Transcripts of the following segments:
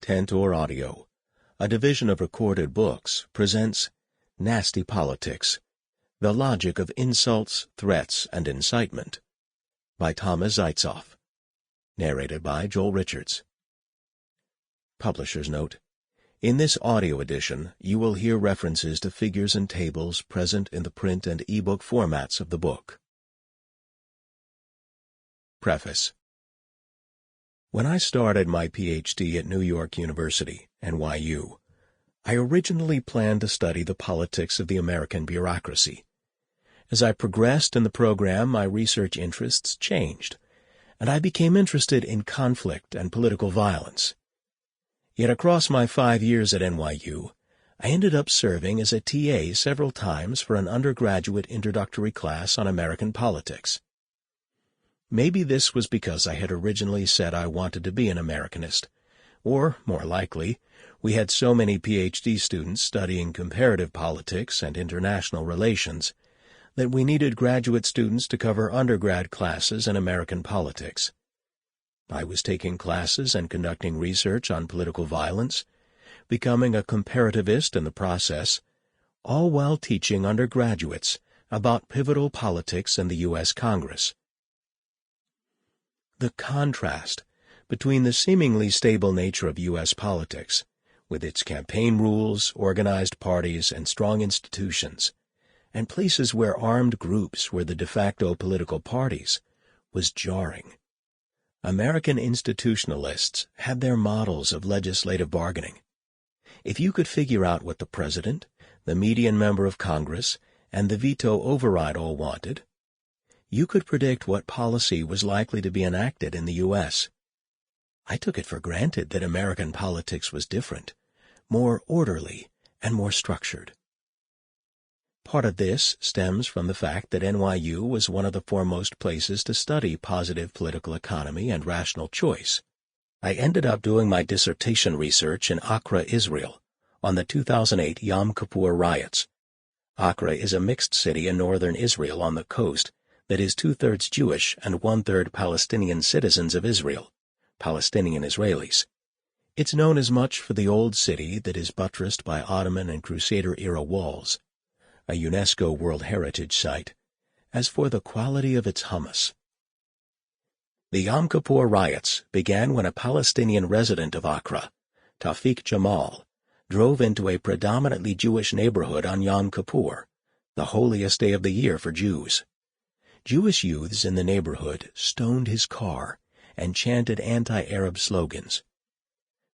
Tent or Audio, a division of Recorded Books, presents Nasty Politics, The Logic of Insults, Threats, and Incitement, by Thomas Zeitzoff. Narrated by Joel Richards. Publisher's Note: in this audio edition, you will hear references to figures and tables present in the print and e-book formats of the book. Preface. When I started my Ph.D. at New York University, NYU, I originally planned to study the politics of the American bureaucracy. As I progressed in the program, my research interests changed, and I became interested in conflict and political violence. Yet across my 5 years at NYU, I ended up serving as a TA several times for an undergraduate introductory class on American politics. Maybe this was because I had originally said I wanted to be an Americanist, or, more likely, we had so many Ph.D. students studying comparative politics and international relations that we needed graduate students to cover undergrad classes in American politics. I was taking classes and conducting research on political violence, becoming a comparativist in the process, all while teaching undergraduates about pivotal politics in the U.S. Congress. The contrast between the seemingly stable nature of U.S. politics, with its campaign rules, organized parties, and strong institutions, and places where armed groups were the de facto political parties, was jarring. American institutionalists had their models of legislative bargaining. If you could figure out what the president, the median member of Congress, and the veto override all wanted, you could predict what policy was likely to be enacted in the U.S. I took it for granted that American politics was different, more orderly, and more structured. Part of this stems from the fact that NYU was one of the foremost places to study positive political economy and rational choice. I ended up doing my dissertation research in Accra, Israel, on the 2008 Yom Kippur riots. Accra is a mixed city in northern Israel on the coast that is 2/3 Jewish and 1/3 Palestinian citizens of Israel, Palestinian Israelis. It's known as much for the old city that is buttressed by Ottoman and Crusader-era walls, a UNESCO World Heritage Site, as for the quality of its hummus. The Yom Kippur riots began when a Palestinian resident of Accra, Tawfiq Jamal, drove into a predominantly Jewish neighborhood on Yom Kippur, the holiest day of the year for Jews. Jewish youths in the neighborhood stoned his car and chanted anti-Arab slogans.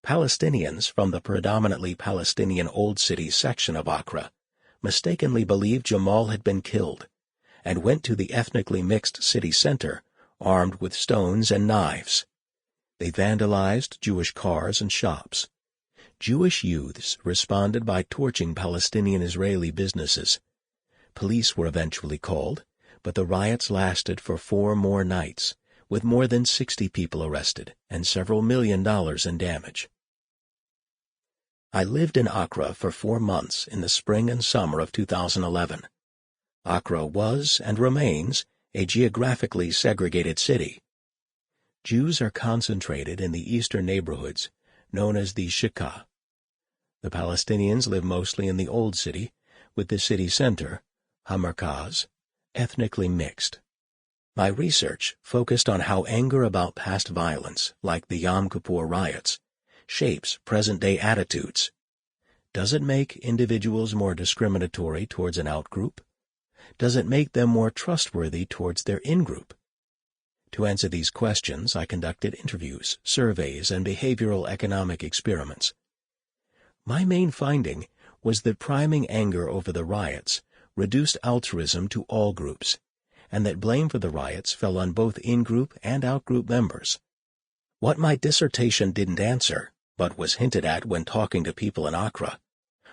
Palestinians from the predominantly Palestinian Old City section of Accra mistakenly believed Jamal had been killed and went to the ethnically mixed city center armed with stones and knives. They vandalized Jewish cars and shops. Jewish youths responded by torching Palestinian Israeli businesses. Police were eventually called, but the riots lasted for 4 more nights, with more than 60 people arrested and several $1 million in damage. I lived in Accra for 4 months in the spring and summer of 2011. Accra was and remains a geographically segregated city. Jews are concentrated in the eastern neighborhoods, known as the Shika. The Palestinians live mostly in the Old City, with the city center, Hamarkaz, ethnically mixed. My research focused on how anger about past violence, like the Yom Kippur riots, shapes present-day attitudes. Does it make individuals more discriminatory towards an out-group? Does it make them more trustworthy towards their in-group? To answer these questions, I conducted interviews, surveys, and behavioral economic experiments. My main finding was that priming anger over the riots reduced altruism to all groups, and that blame for the riots fell on both in-group and out-group members. What my dissertation didn't answer, but was hinted at when talking to people in Accra,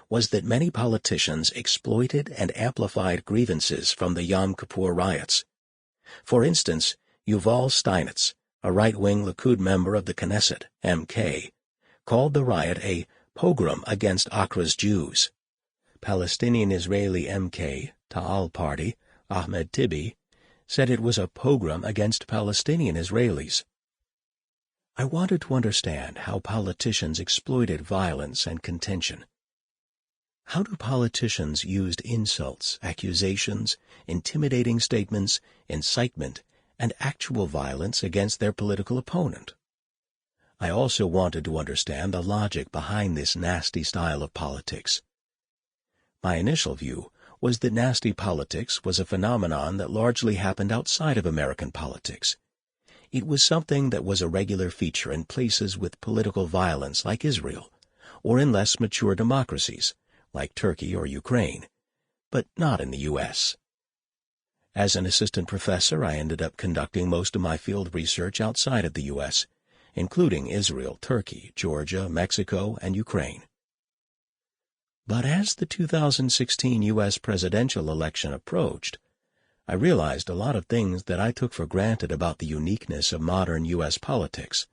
was that many politicians exploited and amplified grievances from the Yom Kippur riots. For instance, Yuval Steinitz, a right-wing Likud member of the Knesset, MK, called the riot a pogrom against Accra's Jews. Palestinian Israeli MK, Ta'al Party, Ahmed Tibi, said it was a pogrom against Palestinian Israelis. I wanted to understand how politicians exploited violence and contention. How do politicians use insults, accusations, intimidating statements, incitement, and actual violence against their political opponent? I also wanted to understand the logic behind this nasty style of politics. My initial view was that nasty politics was a phenomenon that largely happened outside of American politics. It was something that was a regular feature in places with political violence like Israel, or in less mature democracies like Turkey or Ukraine, but not in the U.S. As an assistant professor, I ended up conducting most of my field research outside of the U.S., including Israel, Turkey, Georgia, Mexico, and Ukraine. But as the 2016 U.S. presidential election approached, I realized a lot of things that I took for granted about the uniqueness of modern U.S. politics,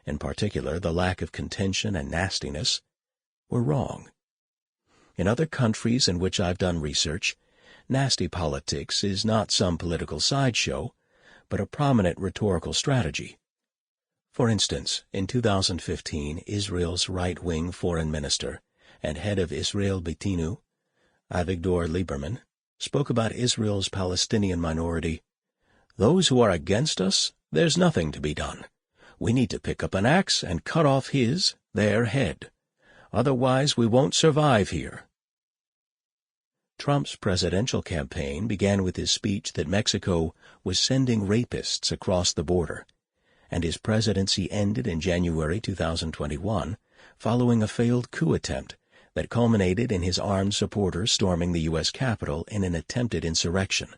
in particular the lack of contention and nastiness, were wrong. In other countries in which I've done research, nasty politics is not some political sideshow, but a prominent rhetorical strategy. For instance, in 2015, Israel's right-wing foreign minister and head of Israel Beitenu, Avigdor Lieberman, spoke about Israel's Palestinian minority. "Those who are against us, there's nothing to be done. We need to pick up an axe and cut off their head. Otherwise we won't survive here." Trump's presidential campaign began with his speech that Mexico was sending rapists across the border, and his presidency ended in January 2021 following a failed coup attempt that culminated in his armed supporters storming the U.S. Capitol in an attempted insurrection.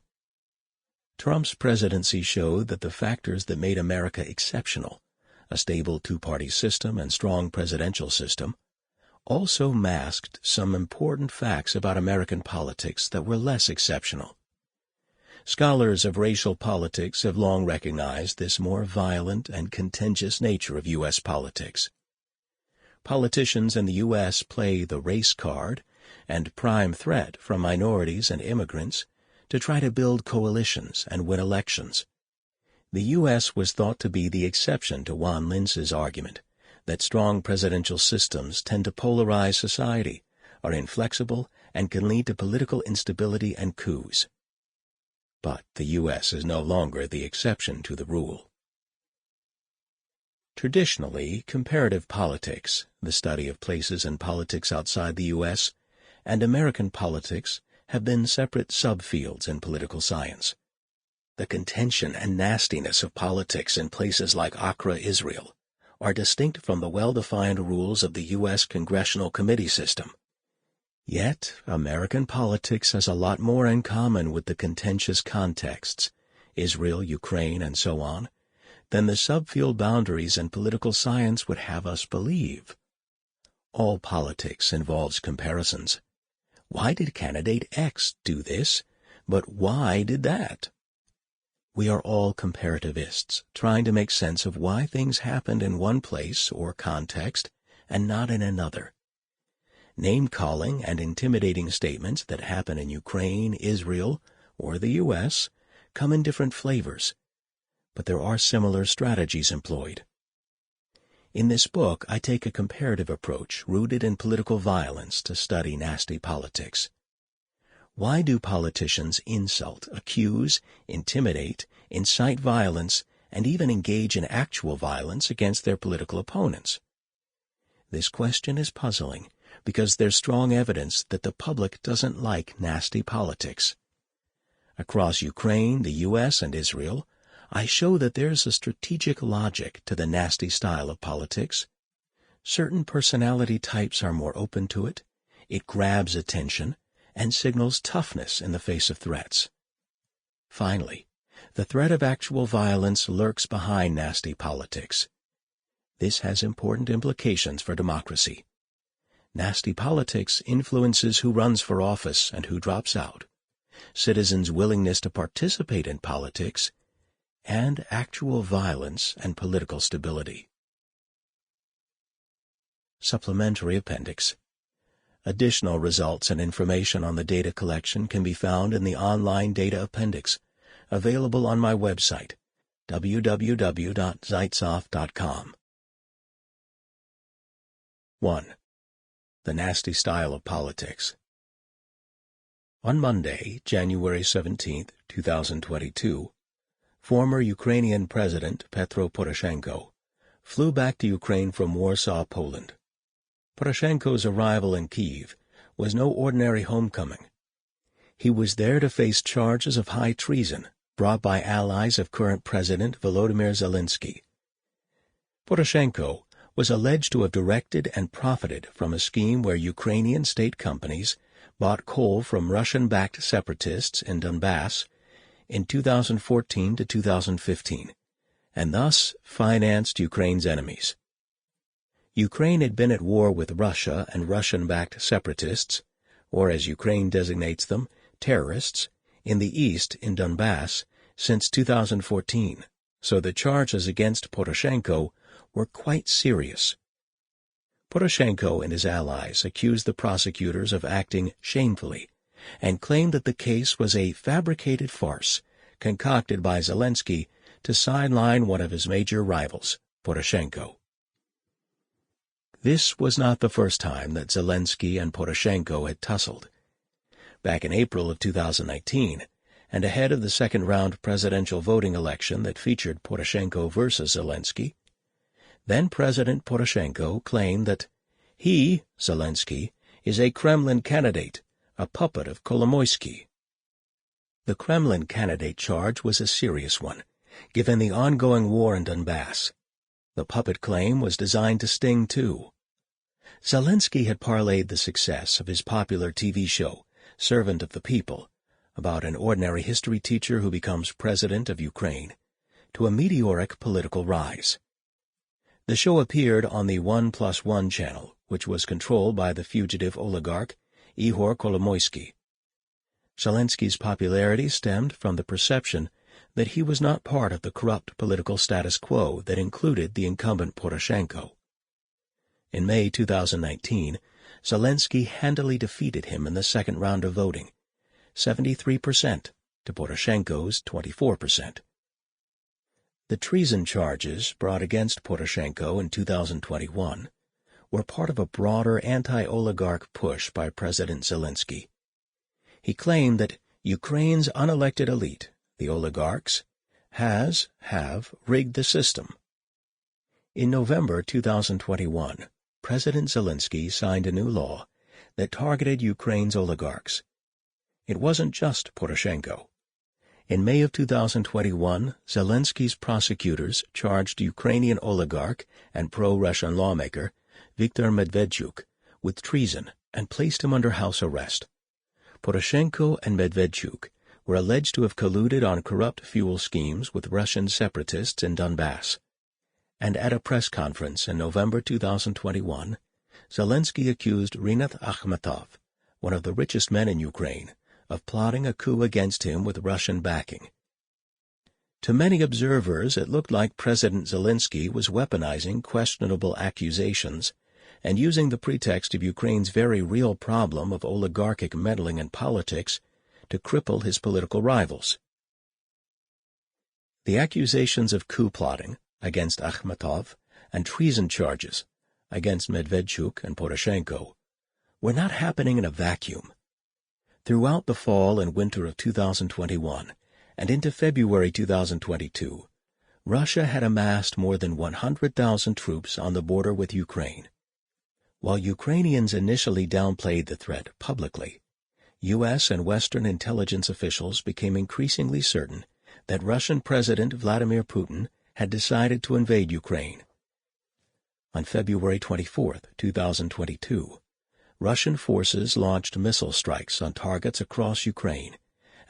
Trump's presidency showed that the factors that made America exceptional, a stable two-party system and strong presidential system, also masked some important facts about American politics that were less exceptional. Scholars of racial politics have long recognized this more violent and contentious nature of U.S. politics. Politicians in the U.S. play the race card and prime threat from minorities and immigrants to try to build coalitions and win elections. The U.S. was thought to be the exception to Juan Linz's argument that strong presidential systems tend to polarize society, are inflexible, and can lead to political instability and coups. But the U.S. is no longer the exception to the rule. Traditionally, comparative politics, the study of places and politics outside the U.S., and American politics have been separate subfields in political science. The contention and nastiness of politics in places like Accra, Israel, are distinct from the well-defined rules of the U.S. Congressional Committee system. Yet, American politics has a lot more in common with the contentious contexts, Israel, Ukraine, and so on, than the subfield boundaries in political science would have us believe. All politics involves comparisons. Why did candidate X do this, but Y did that? We are all comparativists, trying to make sense of why things happened in one place or context and not in another. Name-calling and intimidating statements that happen in Ukraine, Israel, or the U.S. come in different flavors, but there are similar strategies employed. In this book, I take a comparative approach rooted in political violence to study nasty politics. Why do politicians insult, accuse, intimidate, incite violence, and even engage in actual violence against their political opponents? This question is puzzling because there's strong evidence that the public doesn't like nasty politics. Across Ukraine, the U.S., and Israel, I show that there's a strategic logic to the nasty style of politics. Certain personality types are more open to it. It grabs attention and signals toughness in the face of threats. Finally, the threat of actual violence lurks behind nasty politics. This has important implications for democracy. Nasty politics influences who runs for office and who drops out, citizens' willingness to participate in politics, and actual violence and political stability. Supplementary Appendix. Additional results and information on the data collection can be found in the online data appendix, available on my website, www.zeitzoff.com. 1. The nasty style of politics. On Monday, January 17, 2022, former Ukrainian President Petro Poroshenko flew back to Ukraine from Warsaw, Poland. Poroshenko's arrival in Kyiv was no ordinary homecoming. He was there to face charges of high treason brought by allies of current President Volodymyr Zelensky. Poroshenko was alleged to have directed and profited from a scheme where Ukrainian state companies bought coal from Russian-backed separatists in Donbass in 2014 to 2015, and thus financed Ukraine's enemies. Ukraine had been at war with Russia and Russian-backed separatists, or as Ukraine designates them, terrorists, in the east in Donbass since 2014, so the charges against Poroshenko were quite serious. Poroshenko and his allies accused the prosecutors of acting shamefully and claimed that the case was a fabricated farce concocted by Zelensky to sideline one of his major rivals, Poroshenko. This was not the first time that Zelensky and Poroshenko had tussled. Back in April of 2019, and ahead of the second-round presidential voting election that featured Poroshenko versus Zelensky, then-President Poroshenko claimed that he, Zelensky, is a Kremlin candidate, a puppet of Kolomoisky. The Kremlin candidate charge was a serious one, given the ongoing war in Donbass. The puppet claim was designed to sting, too. Zelensky had parlayed the success of his popular TV show, Servant of the People, about an ordinary history teacher who becomes president of Ukraine, to a meteoric political rise. The show appeared on the 1+1 channel, which was controlled by the fugitive oligarch Ihor Kolomoisky. Zelensky's popularity stemmed from the perception that he was not part of the corrupt political status quo that included the incumbent Poroshenko. In May 2019, Zelensky handily defeated him in the second round of voting, 73% to Poroshenko's 24%. The treason charges brought against Poroshenko in 2021 were part of a broader anti-oligarch push by President Zelensky. He claimed that Ukraine's unelected elite, the oligarchs, have rigged the system. In November 2021, President Zelensky signed a new law that targeted Ukraine's oligarchs. It wasn't just Poroshenko. In May of 2021, Zelensky's prosecutors charged Ukrainian oligarch and pro-Russian lawmaker Viktor Medvedchuk with treason and placed him under house arrest. Poroshenko and Medvedchuk were alleged to have colluded on corrupt fuel schemes with Russian separatists in Donbass. And at a press conference in November 2021, Zelensky accused Rinat Akhmetov, one of the richest men in Ukraine, of plotting a coup against him with Russian backing. To many observers, it looked like President Zelensky was weaponizing questionable accusations and using the pretext of Ukraine's very real problem of oligarchic meddling in politics to cripple his political rivals. The accusations of coup plotting against Akhmetov and treason charges against Medvedchuk and Poroshenko were not happening in a vacuum. Throughout the fall and winter of 2021 and into February 2022, Russia had amassed more than 100,000 troops on the border with Ukraine. While Ukrainians initially downplayed the threat publicly, U.S. and Western intelligence officials became increasingly certain that Russian President Vladimir Putin had decided to invade Ukraine. On February 24, 2022, Russian forces launched missile strikes on targets across Ukraine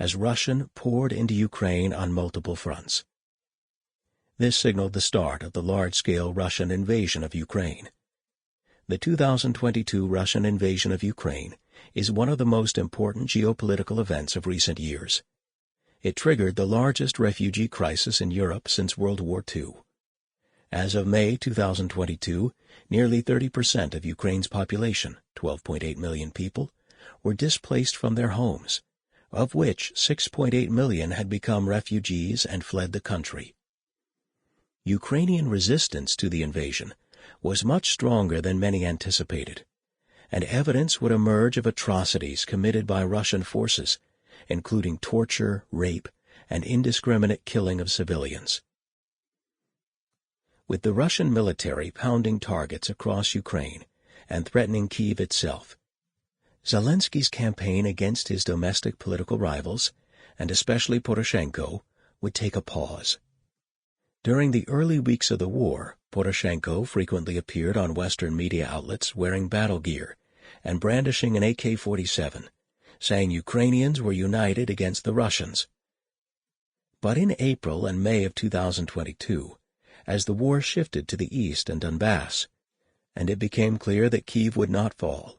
as Russia poured into Ukraine on multiple fronts. This signaled the start of the large-scale Russian invasion of Ukraine. The 2022 Russian invasion of Ukraine is one of the most important geopolitical events of recent years. It triggered the largest refugee crisis in Europe since World War II. As of May 2022, nearly 30% of Ukraine's population, 12.8 million people, were displaced from their homes, of which 6.8 million had become refugees and fled the country. Ukrainian resistance to the invasion was much stronger than many anticipated, and evidence would emerge of atrocities committed by Russian forces, including torture, rape, and indiscriminate killing of civilians. With the Russian military pounding targets across Ukraine and threatening Kyiv itself, Zelensky's campaign against his domestic political rivals, and especially Poroshenko, would take a pause. During the early weeks of the war, Poroshenko frequently appeared on Western media outlets wearing battle gear and brandishing an AK-47, saying Ukrainians were united against the Russians. But in April and May of 2022, as the war shifted to the east and Donbass, and it became clear that Kyiv would not fall,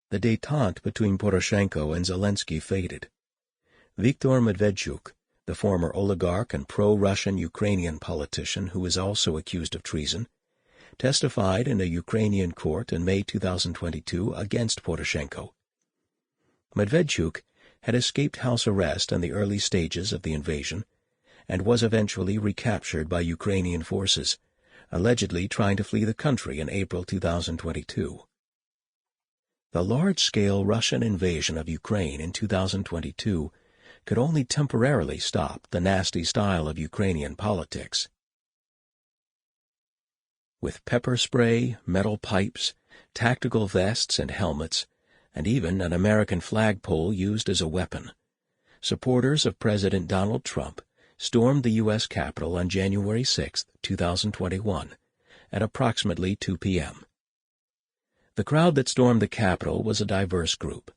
the détente between Poroshenko and Zelensky faded. Viktor Medvedchuk, the former oligarch and pro-Russian Ukrainian politician who is also accused of treason, testified in a Ukrainian court in May 2022 against Poroshenko. Medvedchuk had escaped house arrest in the early stages of the invasion and was eventually recaptured by Ukrainian forces, allegedly trying to flee the country in April 2022. The large-scale Russian invasion of Ukraine in 2022 could only temporarily stop the nasty style of Ukrainian politics. With pepper spray, metal pipes, tactical vests and helmets, and even an American flagpole used as a weapon, supporters of President Donald Trump stormed the U.S. Capitol on January 6, 2021, at approximately 2 p.m. The crowd that stormed the Capitol was a diverse group.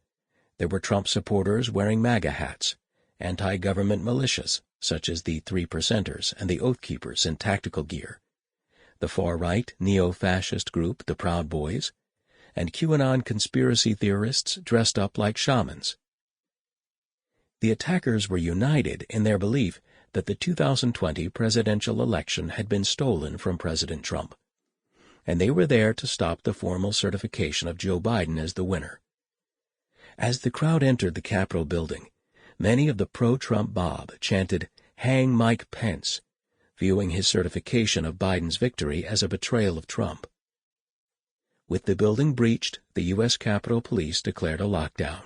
There were Trump supporters wearing MAGA hats, anti-government militias, such as the Three Percenters and the Oath Keepers in tactical gear, the far-right neo-fascist group the Proud Boys, and QAnon conspiracy theorists dressed up like shamans. The attackers were united in their belief that the 2020 presidential election had been stolen from President Trump, and they were there to stop the formal certification of Joe Biden as the winner. As the crowd entered the Capitol building, many of the pro-Trump mob chanted, "Hang Mike Pence," viewing his certification of Biden's victory as a betrayal of Trump. With the building breached, the U.S. Capitol Police declared a lockdown.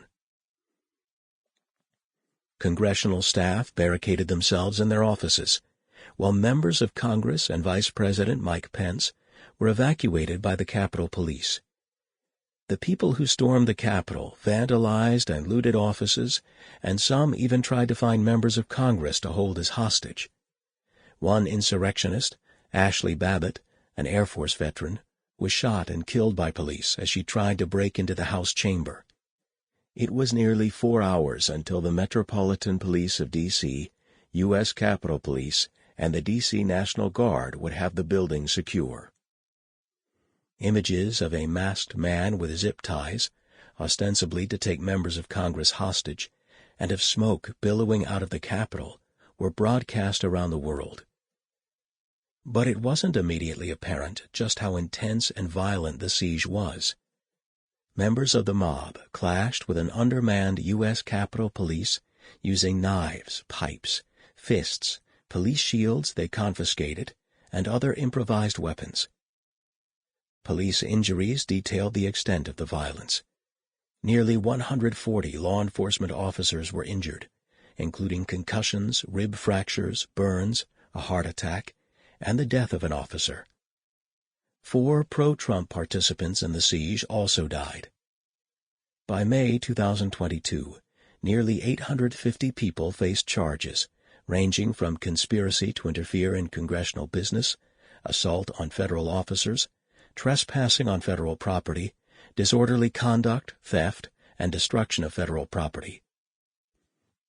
Congressional staff barricaded themselves in their offices, while members of Congress and Vice President Mike Pence were evacuated by the Capitol Police. The people who stormed the Capitol vandalized and looted offices, and some even tried to find members of Congress to hold as hostage. One insurrectionist, Ashley Babbitt, an Air Force veteran, was shot and killed by police as she tried to break into the House chamber. It was nearly 4 hours until the Metropolitan Police of D.C., U.S. Capitol Police, and the D.C. National Guard would have the building secure. Images of a masked man with zip ties, ostensibly to take members of Congress hostage, and of smoke billowing out of the Capitol were broadcast around the world. But it wasn't immediately apparent just how intense and violent the siege was. Members of the mob clashed with an undermanned U.S. Capitol Police using knives, pipes, fists, police shields they confiscated, and other improvised weapons. Police injuries detailed the extent of the violence. Nearly 140 law enforcement officers were injured, including concussions, rib fractures, burns, a heart attack, and the death of an officer. 4 pro-Trump participants in the siege also died. By May 2022, nearly 850 people faced charges, ranging from conspiracy to interfere in congressional business, assault on federal officers, trespassing on federal property, disorderly conduct, theft, and destruction of federal property.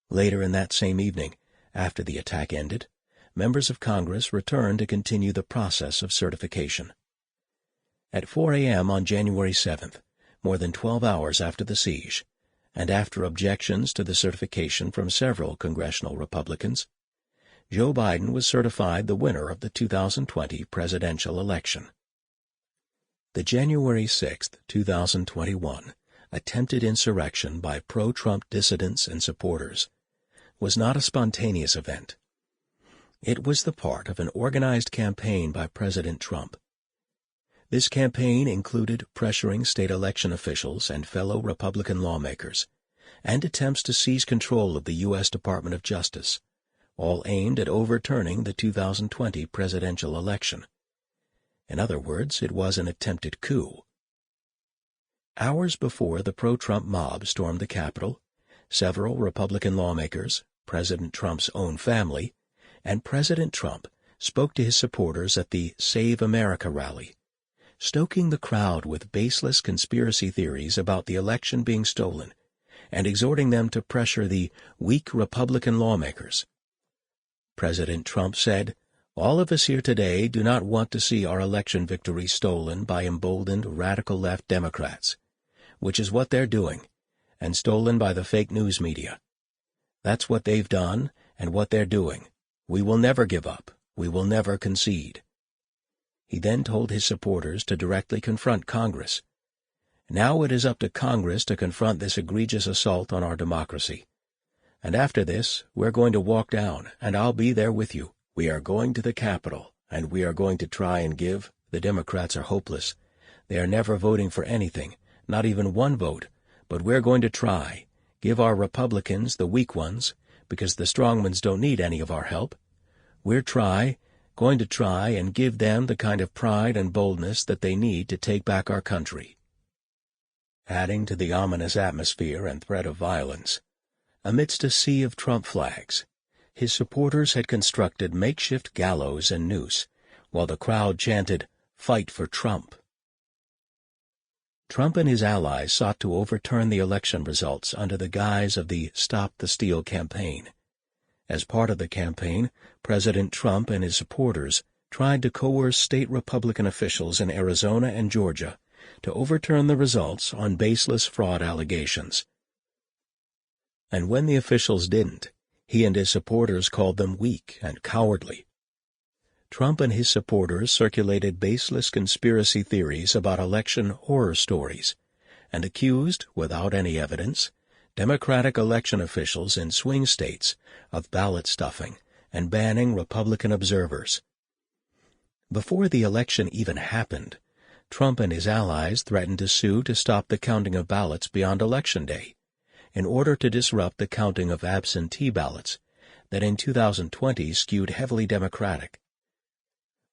Later in that same evening, after the attack ended, members of Congress returned to continue the process of certification. At 4 a.m. on January 7th, more than 12 hours after the siege, and after objections to the certification from several congressional Republicans, Joe Biden was certified the winner of the 2020 presidential election. The January 6, 2021, attempted insurrection by pro-Trump dissidents and supporters was not a spontaneous event. It was the part of an organized campaign by President Trump. This campaign included pressuring state election officials and fellow Republican lawmakers, and attempts to seize control of the U.S. Department of Justice, all aimed at overturning the 2020 presidential election. In other words, it was an attempted coup. Hours before the pro-Trump mob stormed the Capitol, several Republican lawmakers, President Trump's own family, and President Trump spoke to his supporters at the Save America rally, stoking the crowd with baseless conspiracy theories about the election being stolen and exhorting them to pressure the weak Republican lawmakers. President Trump said, "All of us here today do not want to see our election victory stolen by emboldened radical left Democrats, which is what they're doing, and stolen by the fake news media. That's what they've done and what they're doing. We will never give up. We will never concede." He then told his supporters to directly confront Congress. "Now it is up to Congress to confront this egregious assault on our democracy. And after this, we're going to walk down, and I'll be there with you. We are going to the Capitol, and we are going to try and give. The Democrats are hopeless. They are never voting for anything, not even one vote, but we're going to try. Give our Republicans, the weak ones, because the strong ones don't need any of our help. We're going to try and give them the kind of pride and boldness that they need to take back our country." Adding to the ominous atmosphere and threat of violence, amidst a sea of Trump flags, his supporters had constructed makeshift gallows and noose, while the crowd chanted, "Fight for Trump." Trump and his allies sought to overturn the election results under the guise of the Stop the Steal campaign. As part of the campaign, President Trump and his supporters tried to coerce state Republican officials in Arizona and Georgia to overturn the results on baseless fraud allegations. And when the officials didn't, he and his supporters called them weak and cowardly. Trump and his supporters circulated baseless conspiracy theories about election horror stories and accused, without any evidence, Democratic election officials in swing states of ballot stuffing and banning Republican observers. Before the election even happened, Trump and his allies threatened to sue to stop the counting of ballots beyond Election Day in order to disrupt the counting of absentee ballots that in 2020 skewed heavily Democratic.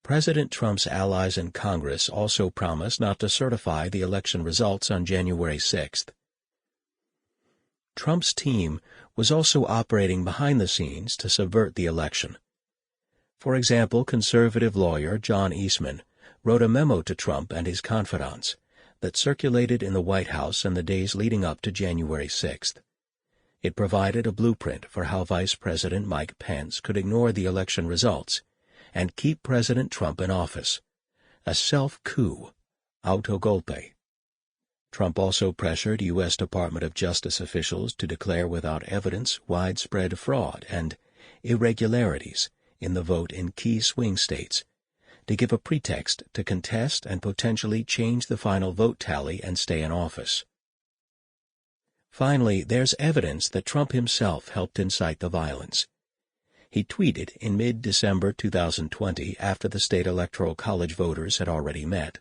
President Trump's allies in Congress also promised not to certify the election results on January 6th. Trump's team was also operating behind the scenes to subvert the election. For example, conservative lawyer John Eastman wrote a memo to Trump and his confidants that circulated in the White House in the days leading up to January 6th. It provided a blueprint for how Vice President Mike Pence could ignore the election results and keep President Trump in office. A self-coup, auto golpe. Trump also pressured U.S. Department of Justice officials to declare without evidence widespread fraud and irregularities in the vote in key swing states, to give a pretext to contest and potentially change the final vote tally and stay in office. Finally, there's evidence that Trump himself helped incite the violence. He tweeted in mid-December 2020, after the state electoral college voters had already met,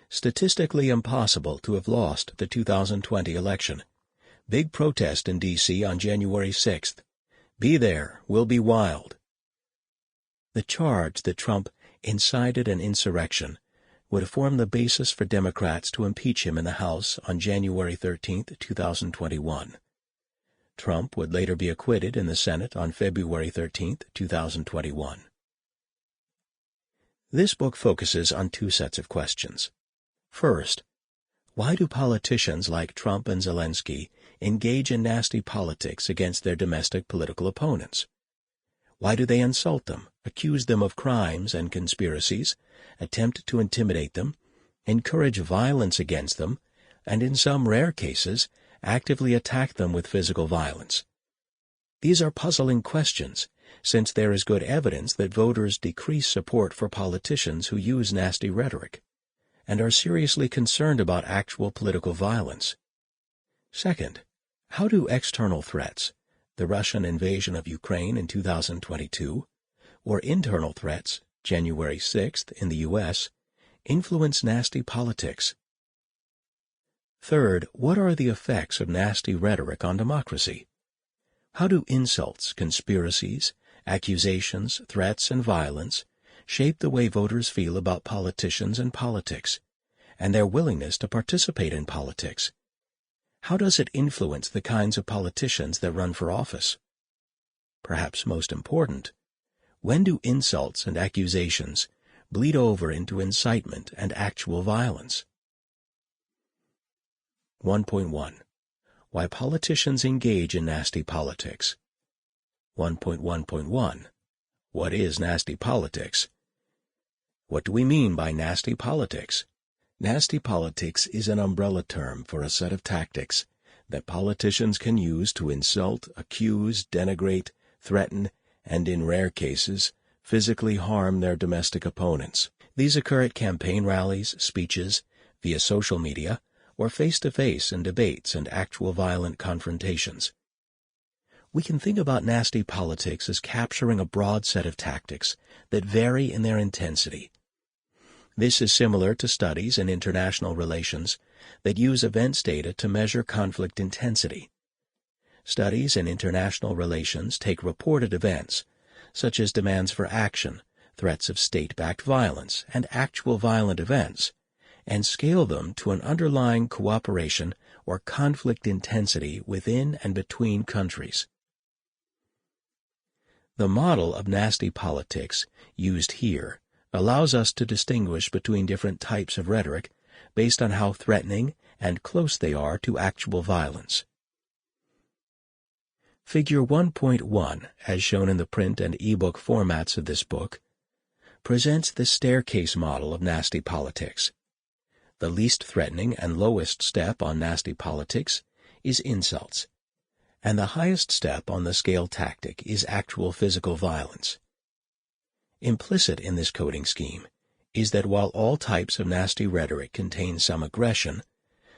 "Statistically impossible to have lost the 2020 election. Big protest in D.C. on January 6th. Be there, will be wild." The charge that Trump incited an insurrection would form the basis for Democrats to impeach him in the House on January 13, 2021. Trump would later be acquitted in the Senate on February 13, 2021. This book focuses on two sets of questions. First, why do politicians like Trump and Zelensky engage in nasty politics against their domestic political opponents? Why do they insult them, accuse them of crimes and conspiracies, attempt to intimidate them, encourage violence against them, and in some rare cases, actively attack them with physical violence? These are puzzling questions, since there is good evidence that voters decrease support for politicians who use nasty rhetoric, and are seriously concerned about actual political violence. Second, how do external threats, the Russian invasion of Ukraine in 2022, or internal threats, January 6th in the U.S., influence nasty politics? Third, what are the effects of nasty rhetoric on democracy? How do insults, conspiracies, accusations, threats, and violence shape the way voters feel about politicians and politics, and their willingness to participate in politics? How does it influence the kinds of politicians that run for office? Perhaps most important, when do insults and accusations bleed over into incitement and actual violence? 1.1. Why politicians engage in nasty politics. 1.1.1. What is nasty politics? What do we mean by nasty politics? Nasty politics is an umbrella term for a set of tactics that politicians can use to insult, accuse, denigrate, threaten, and in rare cases, physically harm their domestic opponents. These occur at campaign rallies, speeches, via social media, or face-to-face in debates and actual violent confrontations. We can think about nasty politics as capturing a broad set of tactics that vary in their intensity. This is similar to studies in international relations that use events data to measure conflict intensity. Studies in international relations take reported events, such as demands for action, threats of state-backed violence, and actual violent events, and scale them to an underlying cooperation or conflict intensity within and between countries. The model of nasty politics used here allows us to distinguish between different types of rhetoric based on how threatening and close they are to actual violence. Figure 1.1, as shown in the print and ebook formats of this book, presents the staircase model of nasty politics. The least threatening and lowest step on nasty politics is insults, and the highest step on the scale tactic is actual physical violence. Implicit in this coding scheme is that while all types of nasty rhetoric contain some aggression,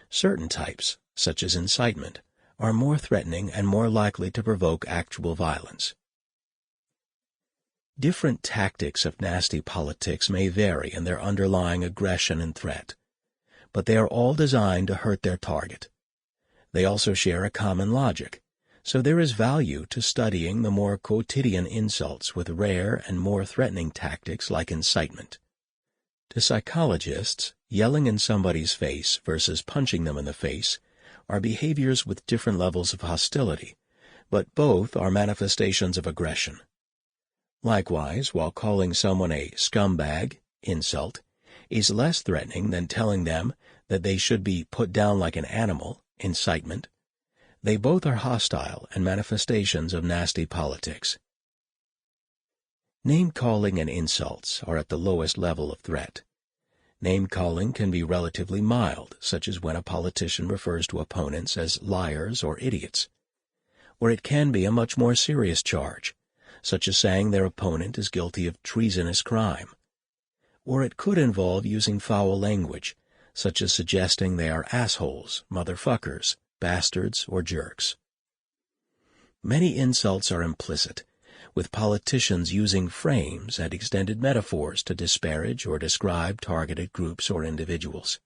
certain types, such as incitement, are more threatening and more likely to provoke actual violence. Different tactics of nasty politics may vary in their underlying aggression and threat, but they are all designed to hurt their target. They also share a common logic, so there is value to studying the more quotidian insults with rare and more threatening tactics like incitement. To psychologists, yelling in somebody's face versus punching them in the face are behaviors with different levels of hostility, but both are manifestations of aggression. Likewise, while calling someone a scumbag, insult, is less threatening than telling them that they should be put down like an animal, incitement, they both are hostile and manifestations of nasty politics. Name-calling and insults are at the lowest level of threat. Name-calling can be relatively mild, such as when a politician refers to opponents as liars or idiots. Or it can be a much more serious charge, such as saying their opponent is guilty of treasonous crime. Or it could involve using foul language, such as suggesting they are assholes, motherfuckers, bastards, or jerks. Many insults are implicit, with politicians using frames and extended metaphors to disparage or describe targeted groups or individuals.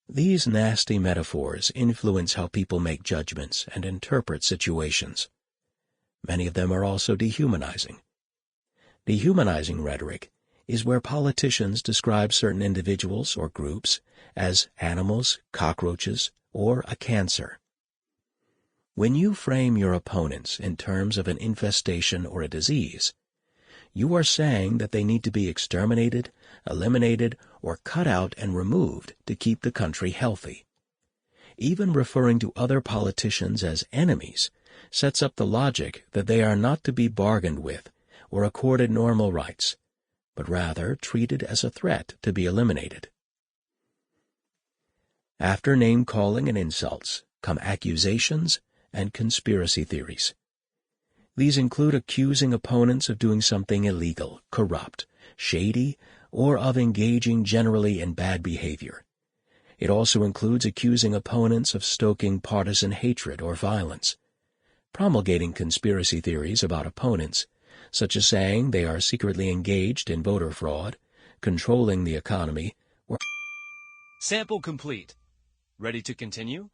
These nasty metaphors influence how people make judgments and interpret situations. Many of them are also dehumanizing. Dehumanizing rhetoric is where politicians describe certain individuals or groups as animals, cockroaches, or a cancer. When you frame your opponents in terms of an infestation or a disease, you are saying that they need to be exterminated, eliminated, or cut out and removed to keep the country healthy. Even referring to other politicians as enemies sets up the logic that they are not to be bargained with or accorded normal rights, but rather treated as a threat to be eliminated. After name-calling and insults come accusations and conspiracy theories. These include accusing opponents of doing something illegal, corrupt, shady, or of engaging generally in bad behavior. It also includes accusing opponents of stoking partisan hatred or violence, promulgating conspiracy theories about opponents, such as saying they are secretly engaged in voter fraud, controlling the economy, or Sample complete. Ready to continue?